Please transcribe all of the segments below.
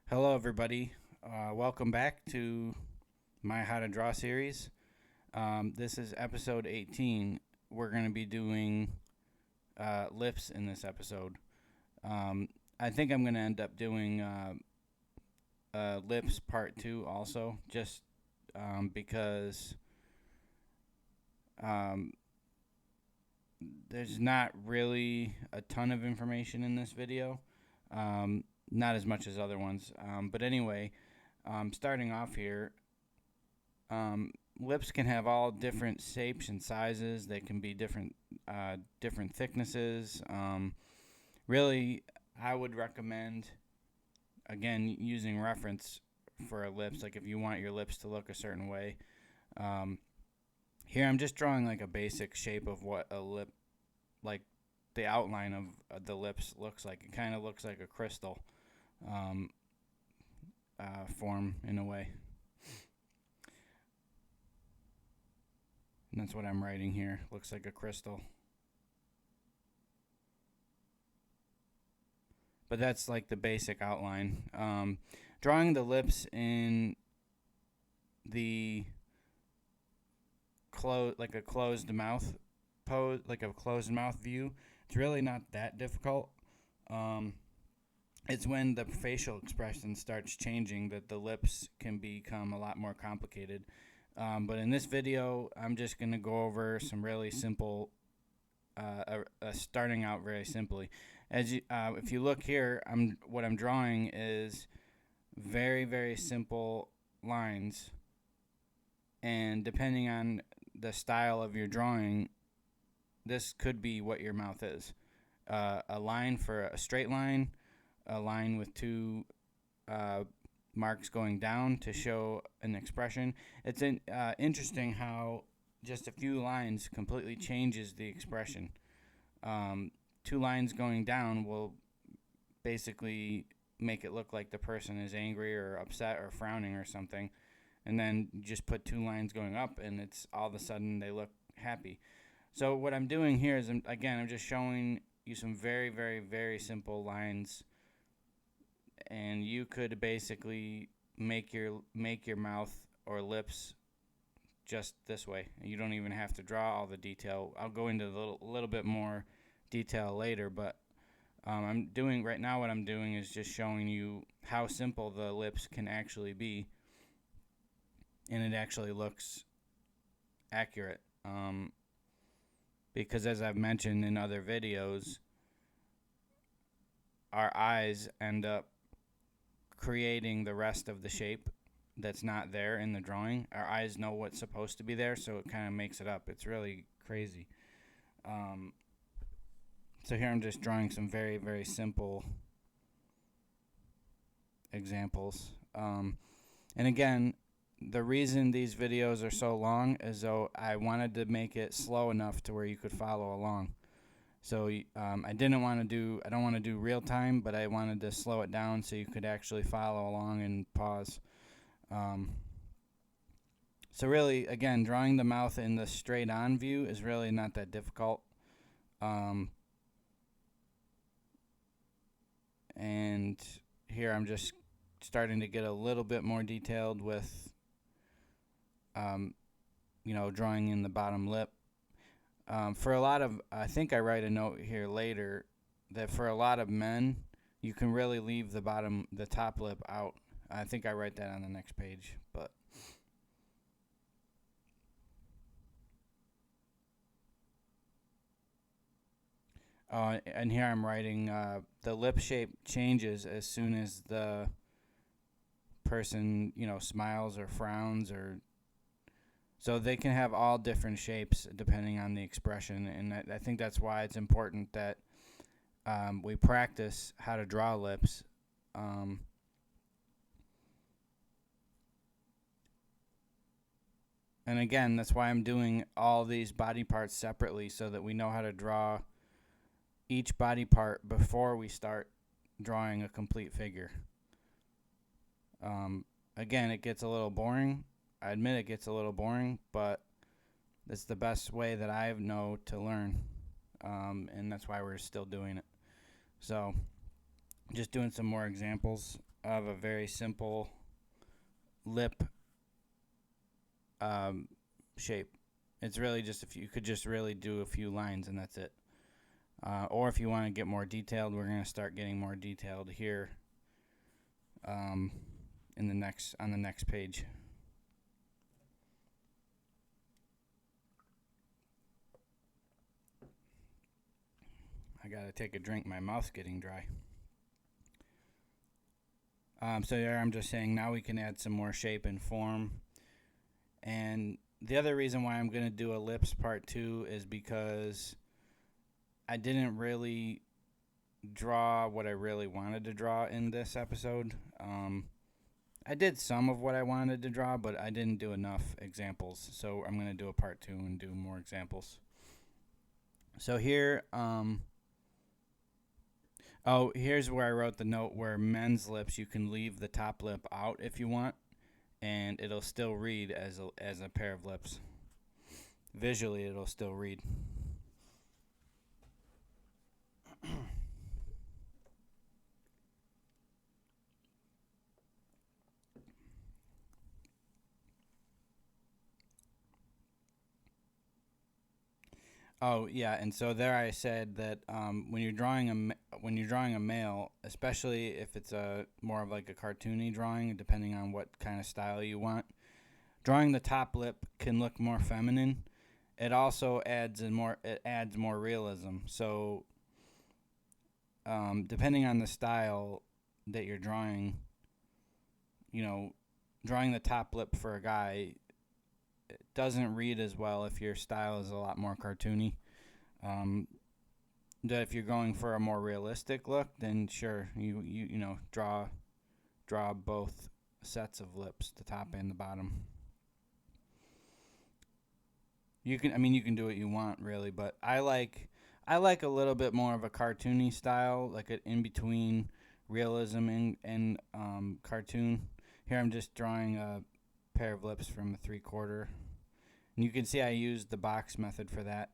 Hello, everybody. Welcome back to my How to Draw series. This is episode 18. We're going to be doing lips in this episode. I think I'm going to end up doing lips part 2 also, just because um, there's not really a ton of information in this video. Not as much as other ones. But anyway, starting off here, lips can have all different shapes and sizes. They can be different thicknesses. Really, I would recommend again using reference for a lips. Like if you want your lips to look a certain way. Um, Here I'm just drawing like a basic shape of what a lip, like the outline of the lips looks like. It kind of looks like a crystal um, form in a way. And that's what I'm writing here. Looks like a crystal. But that's like the basic outline. Drawing the lips in the like a closed mouth pose, like a closed mouth view, it's really not that difficult. Um, it's when the facial expression starts changing that the lips can become a lot more complicated. But in this video, I'm just going to go over some really simple, starting out very simply. If you look here, what I'm drawing is very simple lines, and depending on the style of your drawing, this could be what your mouth is. A line for a straight line, a line with two marks going down to show an expression. It's interesting how just a few lines completely changes the expression. Two lines going down will basically make it look like the person is angry or upset or frowning or something. And then you just put two lines going up, and it's all of a sudden they look happy. So what I'm doing here is, I'm just showing you some very simple lines, and you could basically make your mouth or lips just this way. You don't even have to draw all the detail. I'll go into a little bit more detail later, but I'm doing right now. What I'm doing is just showing you how simple the lips can actually be, and it actually looks accurate. Because as I've mentioned in other videos, our eyes end up creating the rest of the shape that's not there in the drawing. Our eyes know what's supposed to be there, so it kind of makes it up. It's really crazy. So here I'm just drawing some very simple examples. And again, the reason these videos are so long is though I wanted to make it slow enough to where you could follow along. So I don't want to do real time, but I wanted to slow it down so you could actually follow along and pause. So really, again, drawing the mouth in the straight on view is really not that difficult. And here I'm just starting to get a little bit more detailed with, drawing in the bottom lip. For a lot of, I think I write a note here later that for a lot of men, you can really leave the top lip out. I think I write that on the next page, but. And here I'm writing the lip shape changes as soon as the person, smiles or frowns, or so they can have all different shapes depending on the expression. And I think that's why it's important that we practice how to draw lips. And again, that's why I'm doing all these body parts separately so that we know how to draw each body part before we start drawing a complete figure. Again, it gets a little boring. I admit it gets a little boring, but it's the best way that I know to learn, and that's why we're still doing it. So, just doing some more examples. of a very simple lip shape. It's really just if you could just really do a few lines and that's it. Or if you want to get more detailed, we're going to start getting more detailed here on the next page. I gotta take a drink. My mouth's getting dry. So there, I'm just saying now we can add some more shape and form. And the other reason why I'm gonna do a lips part 2 is because I didn't really draw what I really wanted to draw in this episode. I did some of what I wanted to draw, but I didn't do enough examples. So I'm gonna do a part 2 and do more examples. So here, here's where I wrote the note where men's lips, you can leave the top lip out if you want, and it'll still read as a pair of lips. Visually, it'll still read. Oh yeah, and so there I said that when you're drawing a male, especially if it's a more of like a cartoony drawing, depending on what kind of style you want, drawing the top lip can look more feminine. It also adds more realism. So depending on the style that you're drawing, drawing the top lip for a guy, it doesn't read as well if your style is a lot more cartoony. That if you're going for a more realistic look, then sure, you draw both sets of lips, the top and the bottom. You can do what you want really, but I like a little bit more of a cartoony style, like an in between realism and cartoon. Here I'm just drawing a pair of lips from a 3/4. And you can see I used the box method for that.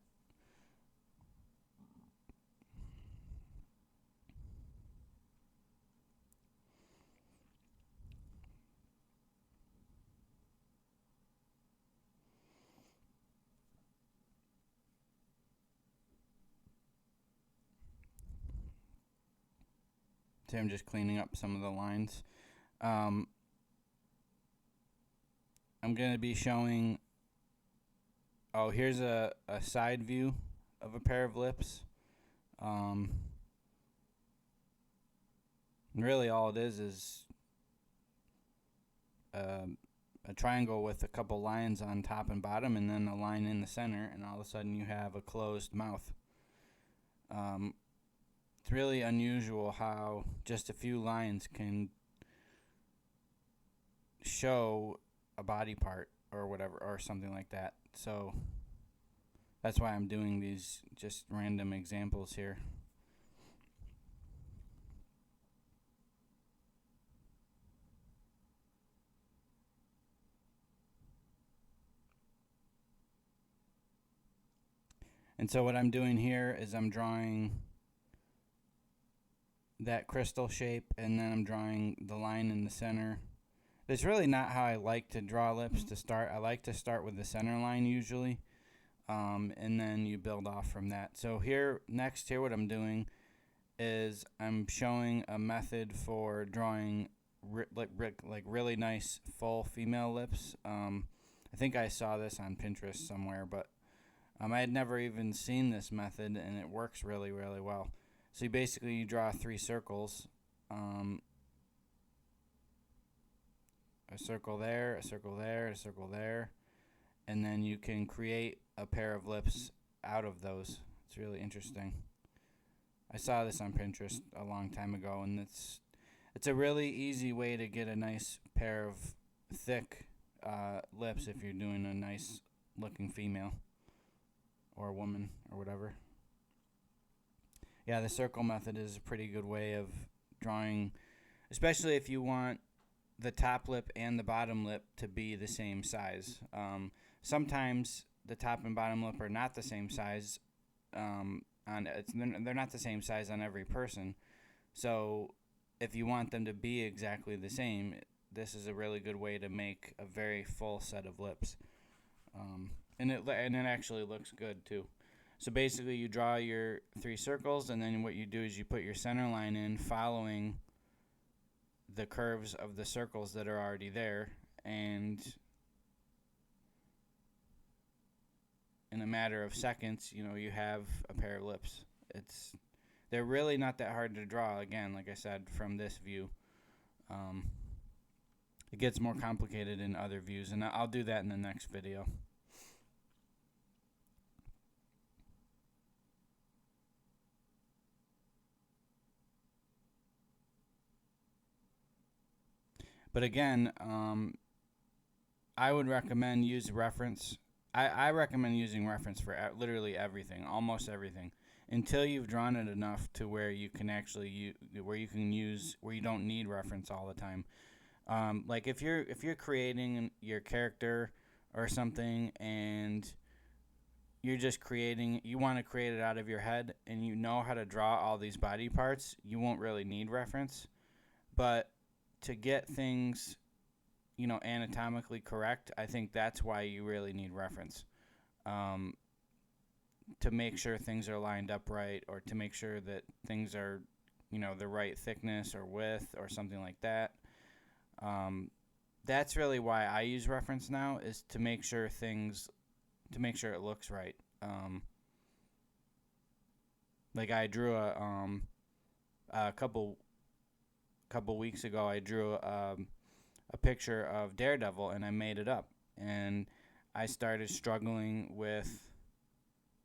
So I'm just cleaning up some of the lines. I'm going to be showing, here's a side view of a pair of lips. Really all it is a triangle with a couple lines on top and bottom and then a line in the center, and all of a sudden you have a closed mouth. It's really unusual how just a few lines can show a body part or whatever or something like that. So that's why I'm doing these just random examples here. And so what I'm doing here is I'm drawing that crystal shape, and then I'm drawing the line in the center. That's really not how I like to draw lips to start. I like to start with the center line usually, and then you build off from that. So here what I'm doing is I'm showing a method for drawing like really nice full female lips. I think I saw this on Pinterest somewhere, but I had never even seen this method, and it works really, really well. So you draw 3 circles, a circle there, a circle there, a circle there, and then you can create a pair of lips out of those. It's really interesting. I saw this on Pinterest a long time ago, and it's a really easy way to get a nice pair of thick lips if you're doing a nice looking female or woman or whatever. Yeah, the circle method is a pretty good way of drawing, especially if you want the top lip and the bottom lip to be the same size. Sometimes the top and bottom lip are not the same size. They're not the same size on every person. So if you want them to be exactly the same, this is a really good way to make a very full set of lips. And it actually looks good too. So basically, you draw your 3 circles, and then what you do is you put your center line in, following the curves of the circles that are already there, and in a matter of seconds, you have a pair of lips. They're really not that hard to draw. Again, like I said, from this view. It gets more complicated in other views, and I'll do that in the next video. But again, I would recommend use reference. I recommend using reference for literally everything, almost everything, until you've drawn it enough to where you can actually where you don't need reference all the time. Like if you're creating your character or something, and you want to create it out of your head, and you know how to draw all these body parts, you won't really need reference. But to get things, anatomically correct, I think that's why you really need reference. To make sure things are lined up right, or to make sure that things are, the right thickness or width or something like that. That's really why I use reference now, is to make sure it looks right. Like I drew a couple weeks ago, I drew a picture of Daredevil, and I made it up, and I started struggling with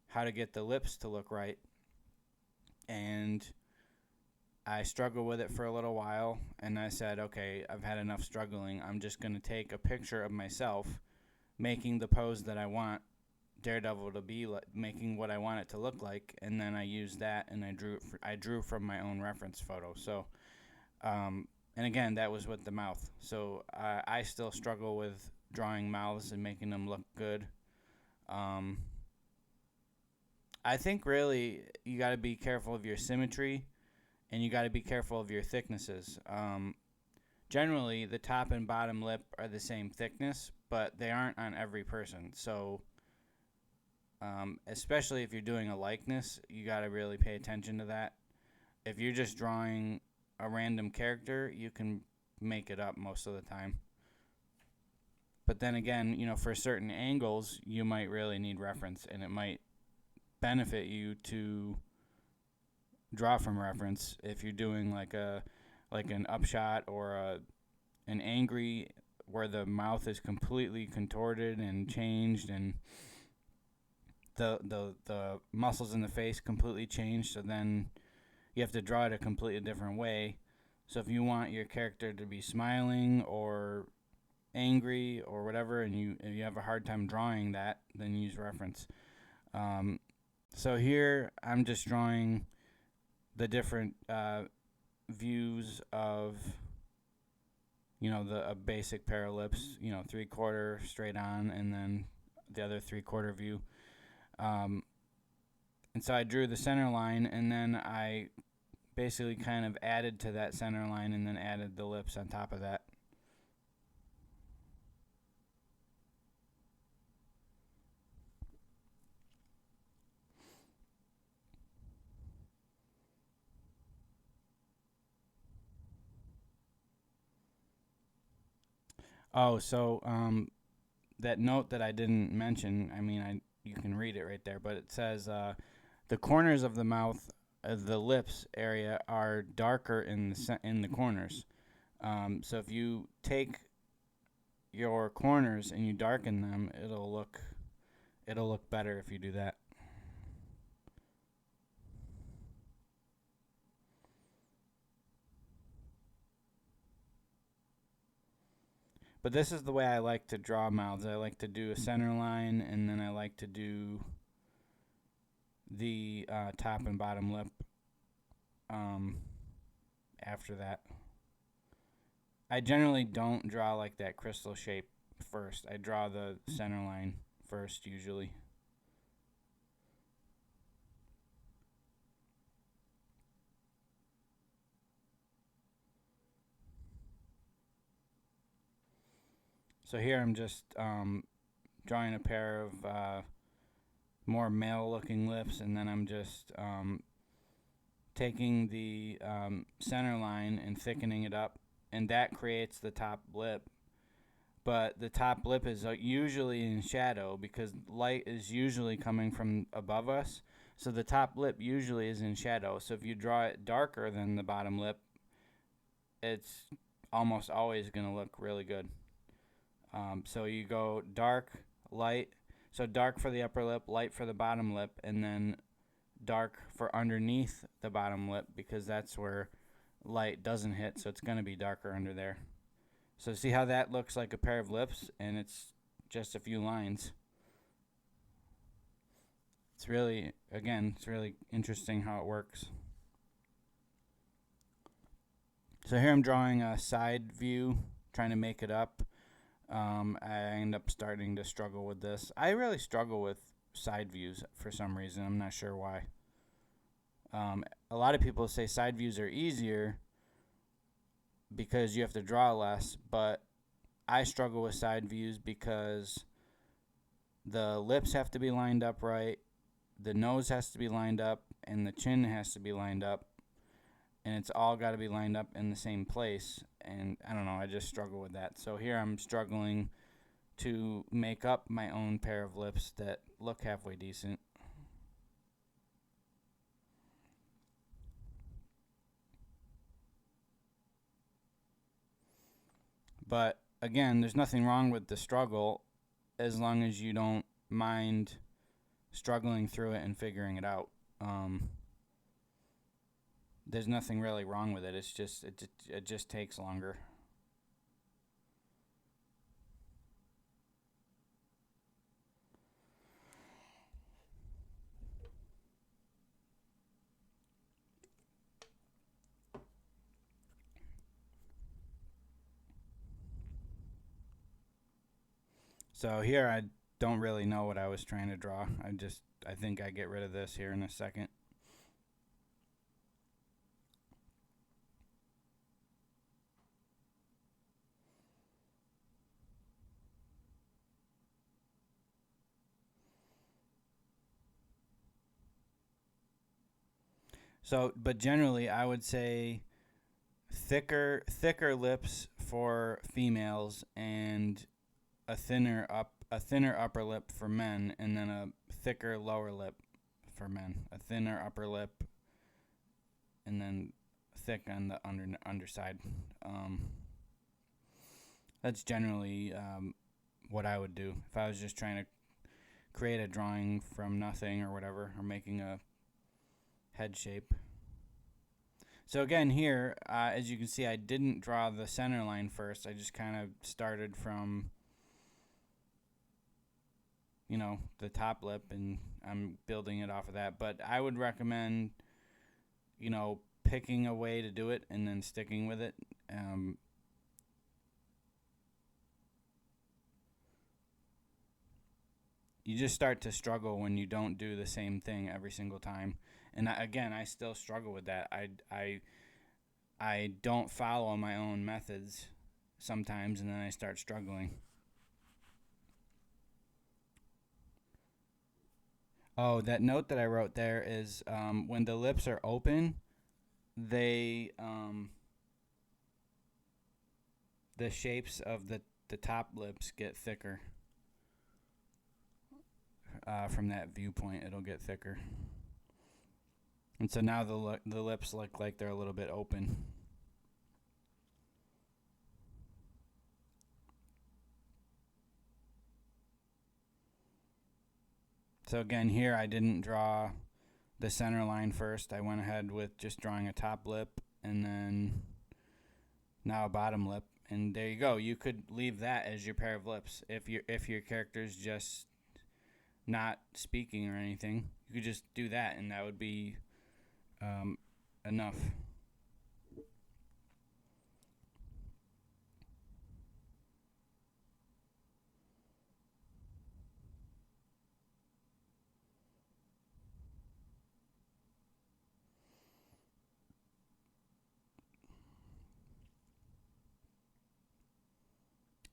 how to get the lips to look right, and I struggled with it for a little while, and I said, okay, I've had enough struggling. I'm just going to take a picture of myself making the pose that I want Daredevil to be, making what I want it to look like, and then I used that, and I drew from my own reference photo. So and again, that was with the mouth. So I still struggle with drawing mouths and making them look good. I think really you got to be careful of your symmetry, and you got to be careful of your thicknesses. Generally, the top and bottom lip are the same thickness, but they aren't on every person. So especially if you're doing a likeness, you got to really pay attention to that. If you're just drawing a random character, you can make it up most of the time. But then again, for certain angles, you might really need reference, and it might benefit you to draw from reference if you're doing like an upshot or an angry, where the mouth is completely contorted and changed, and the muscles in the face completely changed. So then you have to draw it a completely different way. So if you want your character to be smiling or angry or whatever, and you have a hard time drawing that, then use reference. So here I'm just drawing the different views of a basic pair of lips, 3/4 straight on, and then the other 3/4 view. And so I drew the center line, and then I basically kind of added to that center line, and then added the lips on top of that. Oh, so that note that I didn't mention, you can read it right there, but it says the corners of the mouth, the lips area, are darker in the corners. So if you take your corners and you darken them, it'll look better if you do that. But this is the way I like to draw mouths. I like to do a center line, and then I like to do the top and bottom lip after that. I generally don't draw like that crystal shape first. I draw the center line first usually. So here I'm just drawing a pair of more male looking lips, and then I'm just taking the center line and thickening it up, and that creates the top lip. But the top lip is usually in shadow because light is usually coming from above us. So the top lip usually is in shadow. So if you draw it darker than the bottom lip, it's almost always going to look really good. So you go dark, light. So dark for the upper lip, light for the bottom lip, and then dark for underneath the bottom lip because that's where light doesn't hit. So it's going to be darker under there. So see how that looks like a pair of lips, and it's just a few lines. It's really, again, it's really interesting how it works. So here I'm drawing a side view, trying to make it up. I end up starting to struggle with this. I really struggle with side views for some reason. I'm not sure why. A lot of people say side views are easier because you have to draw less, but I struggle with side views because the lips have to be lined up right, the nose has to be lined up, and the chin has to be lined up, and it's all got to be lined up in the same place. And I don't know, I just struggle with that. So here I'm struggling to make up my own pair of lips that look halfway decent. But again, there's nothing wrong with the struggle as long as you don't mind struggling through it and figuring it out. There's nothing really wrong with it. It's just it just takes longer. So here I don't really know what I was trying to draw. I think I get rid of this here in a second. So, but generally I would say thicker lips for females and a thinner upper lip for men, and then a thicker lower lip for men. A thinner upper lip and then thick on the underside. That's generally what I would do if I was just trying to create a drawing from nothing or whatever, or making a head shape. So again here, as you can see, I didn't draw the center line first. I just kind of started from, the top lip, and I'm building it off of that. But I would recommend, picking a way to do it and then sticking with it. You just start to struggle when you don't do the same thing every single time. And again, I still struggle with that. I don't follow my own methods sometimes, and then I start struggling. Oh, that note that I wrote there is when the lips are open, they the shapes of the top lips get thicker. From that viewpoint, it'll get thicker. And so now the lips look like they're a little bit open. So again, here I didn't draw the center line first. I went ahead with just drawing a top lip and then now a bottom lip. And there you go. You could leave that as your pair of lips if your character's just not speaking or anything. You could just do that, and that would be enough.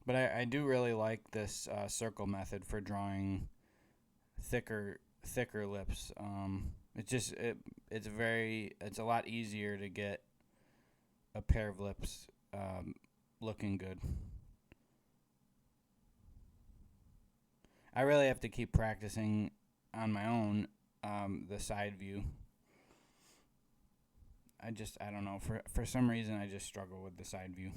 But I do really like this circle method for drawing thicker lips. It's a lot easier to get a pair of lips looking good. I really have to keep practicing on my own the side view. I don't know, for some reason I just struggle with the side view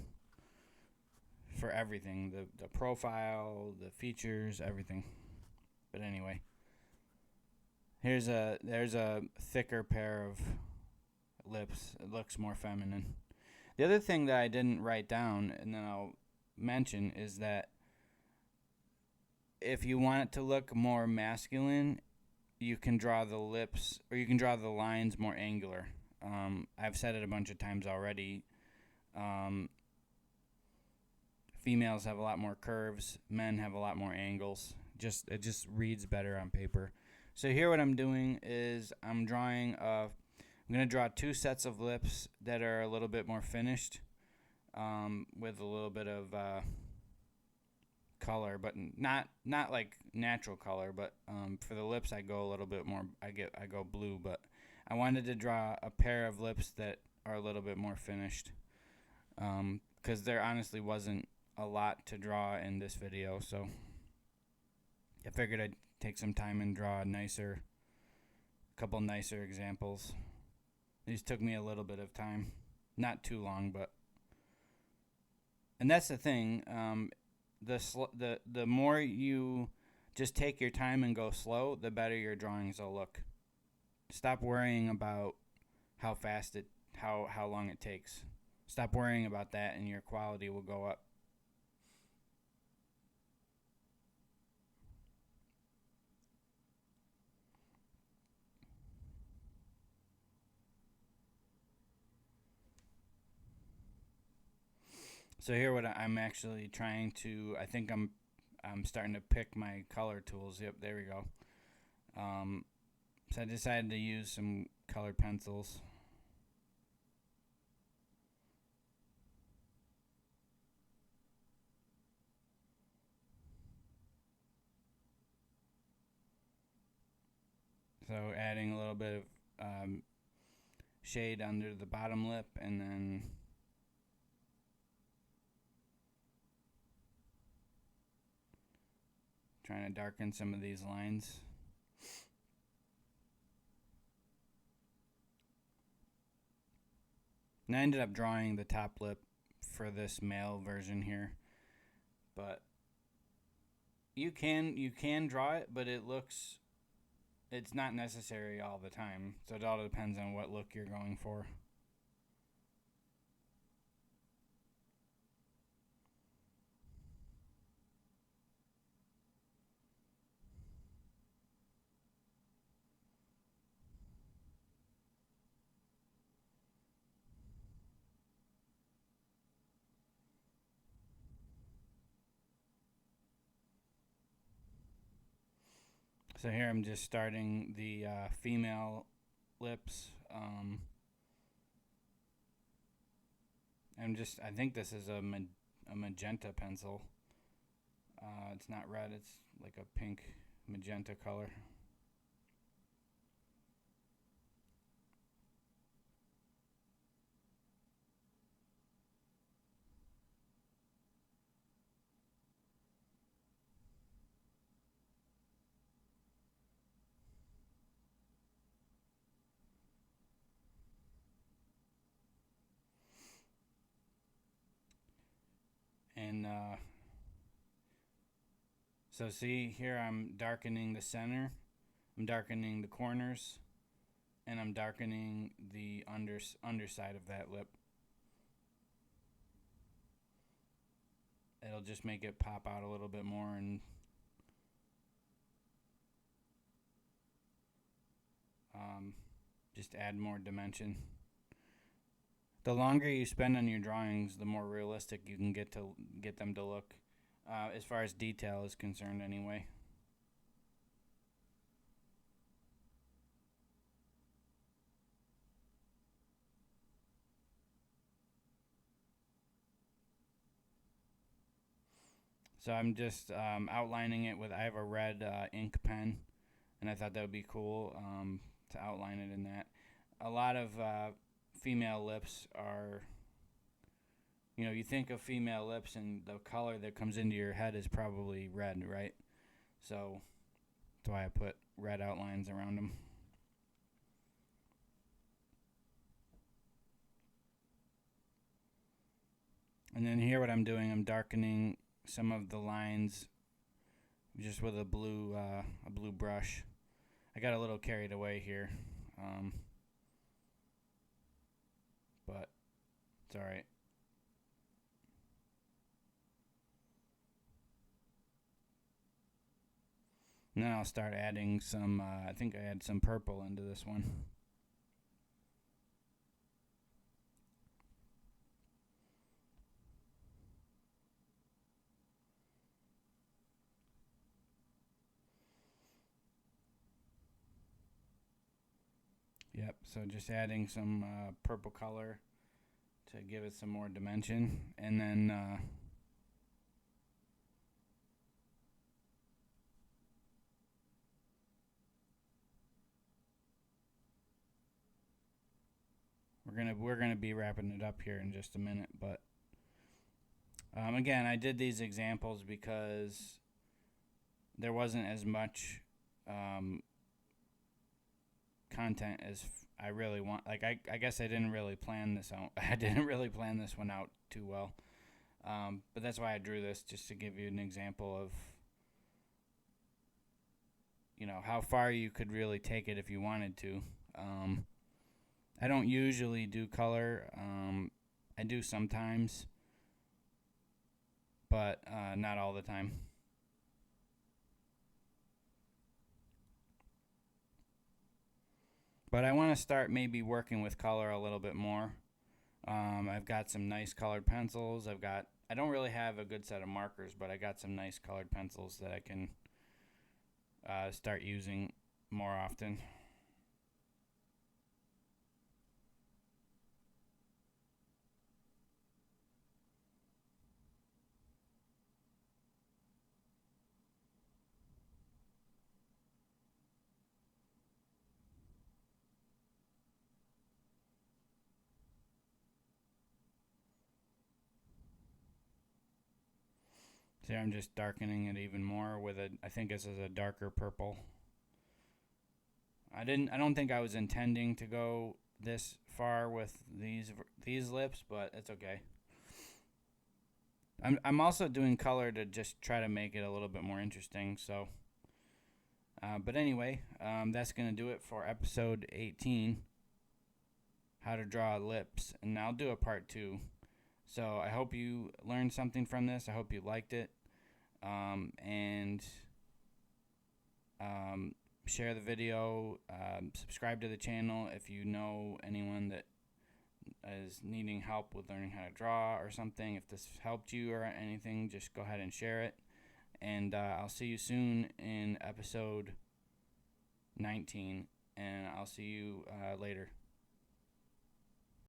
for everything, the profile, the features, everything. But anyway, there's a thicker pair of lips. It looks more feminine. The other thing that I didn't write down and then I'll mention is that if you want it to look more masculine, you can draw the lips or you can draw the lines more angular. I've said it a bunch of times already. Females have a lot more curves. Men have a lot more angles. It just reads better on paper. So here what I'm doing is I'm going to draw two sets of lips that are a little bit more finished with a little bit of color, but not like natural color. But for the lips, I go a little bit more. I go blue, but I wanted to draw a pair of lips that are a little bit more finished because there honestly wasn't a lot to draw in this video, so I figured I'd take some time and draw a couple nicer examples. These took me a little bit of time, not too long, and that's the thing. The more you just take your time and go slow, the better your drawings will look. Stop worrying about how long it takes. Stop worrying about that, and your quality will go up. So here, what I'm actually trying to, I think I'm starting to pick my color tools. Yep, there we go. So I decided to use some colored pencils. So adding a little bit of shade under the bottom lip, and then trying to darken some of these lines. And I ended up drawing the top lip for this male version here, but you can draw it, but it's not necessary all the time. So it all depends on what look you're going for. So here I'm just starting the female lips. I think this is a magenta pencil. It's not red, it's like a pink magenta color. And so see here I'm darkening the center, I'm darkening the corners, and I'm darkening the underside of that lip. It'll just make it pop out a little bit more and just add more dimension. The longer you spend on your drawings, the more realistic you can get them to look, as far as detail is concerned anyway. So I'm just outlining it with, I have a red ink pen, and I thought that would be cool to outline it in that. A lot of female lips are, you think of female lips and the color that comes into your head is probably red, right? So that's why I put red outlines around them. And then here what I'm doing, I'm darkening some of the lines just with a blue brush. I got a little carried away here, but it's all right. And then I'll start adding some, I think I add some purple into this one. Yep, so just adding some purple color to give it some more dimension. And then we're gonna be wrapping it up here in just a minute. But again, I did these examples because there wasn't as much content as I really want. Like I guess I didn't really plan this out. I didn't really plan this one out too well. But that's why I drew this, just to give you an example of how far you could really take it if you wanted to. I don't usually do color. I do sometimes, but not all the time. But I want to start maybe working with color a little bit more. I've got some nice colored pencils. I don't really have a good set of markers, but I got some nice colored pencils that I can start using more often. So I'm just darkening it even more with I think this is a darker purple. I don't think I was intending to go this far with these lips, but it's okay. I'm also doing color to just try to make it a little bit more interesting. So, but anyway, that's gonna do it for episode 18. How to draw lips, and I'll do a part 2. So I hope you learned something from this. I hope you liked it. And share the video, subscribe to the channel if you know anyone that is needing help with learning how to draw or something. If this helped you or anything, just go ahead and share it. And I'll see you soon in episode 19, and I'll see you later.